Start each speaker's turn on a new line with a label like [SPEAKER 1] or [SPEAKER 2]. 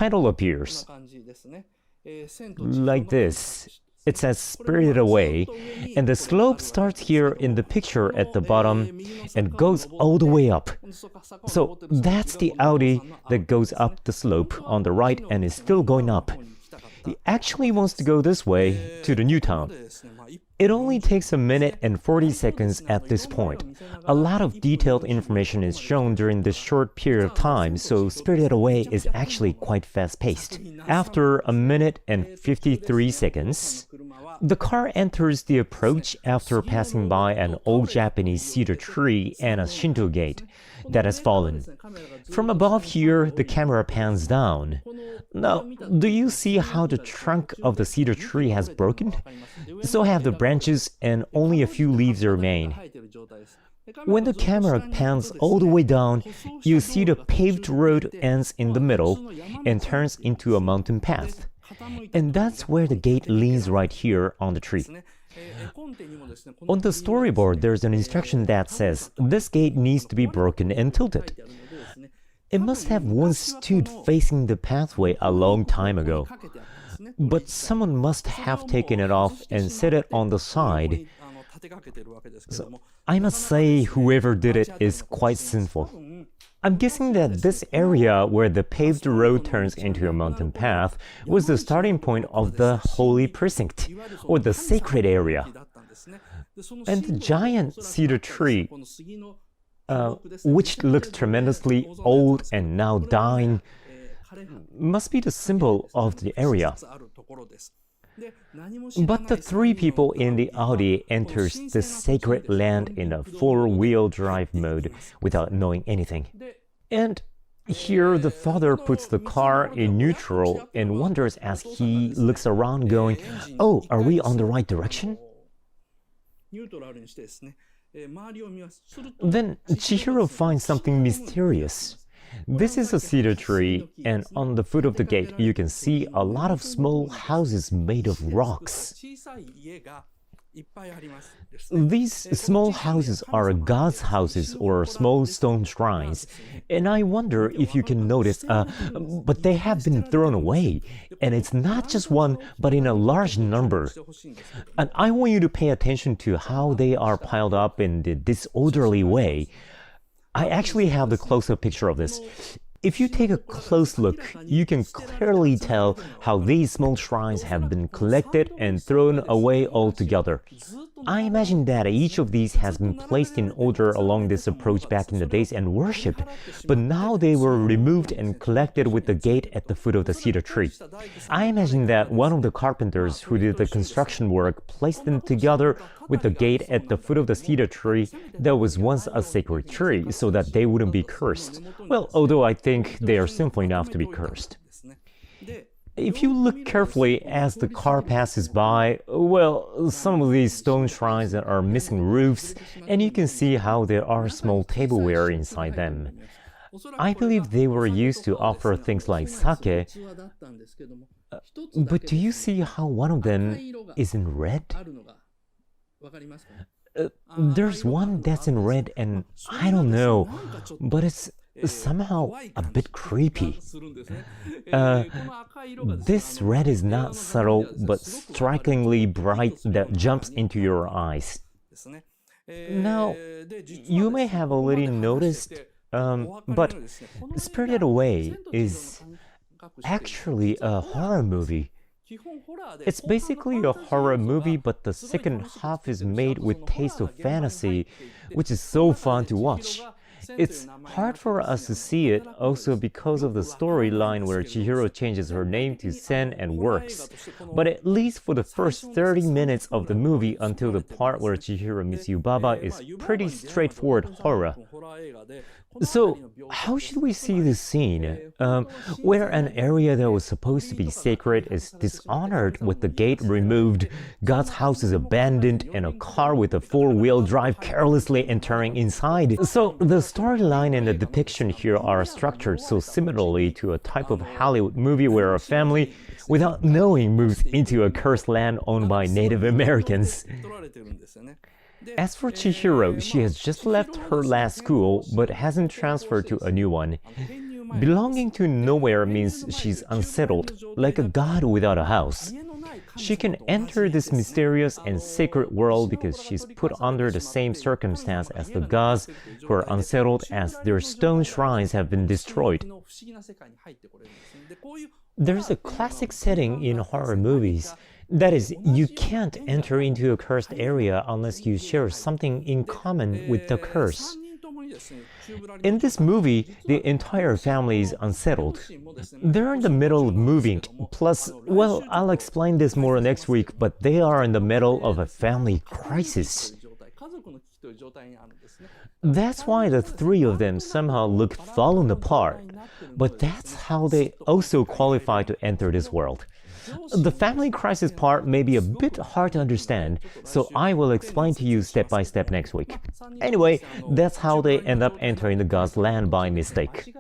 [SPEAKER 1] title appears. Like this. It says Spirited Away, and the slope starts here in the picture at the bottom and goes all the way up. So that's the Audi that goes up the slope on the right and is still going up. He actually wants to go this way to the new town. It only takes a minute and 40 seconds at this point. A lot of detailed information is shown during this short period of time, so Spirited Away is actually quite fast-paced. After a minute and 53 seconds, the car enters the approach after passing by an old Japanese cedar tree and a Shinto gate that has fallen. From above here, the camera pans down. Now, do you see how the trunk of the cedar tree has broken? So have the branches and only a few leaves remain. When the camera pans all the way down, you see the paved road ends in the middle and turns into a mountain path. And that's where the gate leans right here on the tree. On the storyboard, there's an instruction that says, this gate needs to be broken and tilted. It must have once stood facing the pathway a long time ago. But someone must have taken it off and set it on the side. So I must say whoever did it is quite sinful. I'm guessing that this area where the paved road turns into a mountain path was the starting point of the holy precinct, or the sacred area. And the giant cedar tree, which looks tremendously old and now dying, must be the symbol of the area. But the three people in the Audi enters this sacred land in a four-wheel drive mode without knowing anything. And here the father puts the car in neutral and wonders as he looks around going, oh, are we on the right direction? Then Chihiro finds something mysterious. This is a cedar tree, and on the foot of the gate you can see a lot of small houses made of rocks. These small houses are God's houses or small stone shrines, and I wonder if you can notice, but they have been thrown away, and it's not just one, but in a large number. And I want you to pay attention to how they are piled up in the disorderly way. I actually have the close-up picture of this. If you take a close look, you can clearly tell how these small shrines have been collected and thrown away altogether. I imagine that each of these has been placed in order along this approach back in the days and worshipped, but now they were removed and collected with the gate at the foot of the cedar tree. I imagine that one of the carpenters who did the construction work placed them together with the gate at the foot of the cedar tree that was once a sacred tree, so that they wouldn't be cursed. Well, although I think they are sinful enough to be cursed. If you look carefully as the car passes by, well, some of these stone shrines are missing roofs, and you can see how there are small tableware inside them. I believe they were used to offer things like sake, but do you see how one of them is in red? There's one that's in red, and I don't know, but it's somehow a bit creepy. This red is not subtle, but strikingly bright that jumps into your eyes. Now, you may have already noticed, but Spirited Away is actually a horror movie. It's basically a horror movie, but the second half is made with taste of fantasy, which is so fun to watch. It's hard for us to see it also because of the storyline where Chihiro changes her name to Sen and works. But at least for the first 30 minutes of the movie until the part where Chihiro meets Yubaba is pretty straightforward horror. So, how should we see this scene, where an area that was supposed to be sacred is dishonored with the gate removed, God's house is abandoned, and a car with a four-wheel drive carelessly entering inside? So, the storyline and the depiction here are structured so similarly to a type of Hollywood movie where a family, without knowing, moves into a cursed land owned by Native Americans. As for Chihiro, she has just left her last school, but hasn't transferred to a new one. Belonging to nowhere means she's unsettled, like a god without a house. She can enter this mysterious and sacred world because she's put under the same circumstance as the gods who are unsettled as their stone shrines have been destroyed. There's a classic setting in horror movies. That is, you can't enter into a cursed area unless you share something in common with the curse. In this movie, the entire family is unsettled. They're in the middle of moving, plus, well, I'll explain this more next week, but they are in the middle of a family crisis. That's why the three of them somehow look fallen apart, but that's how they also qualify to enter this world. The family crisis part may be a bit hard to understand, so I will explain to you step by step next week. Anyway, that's how they end up entering the God's land by mistake.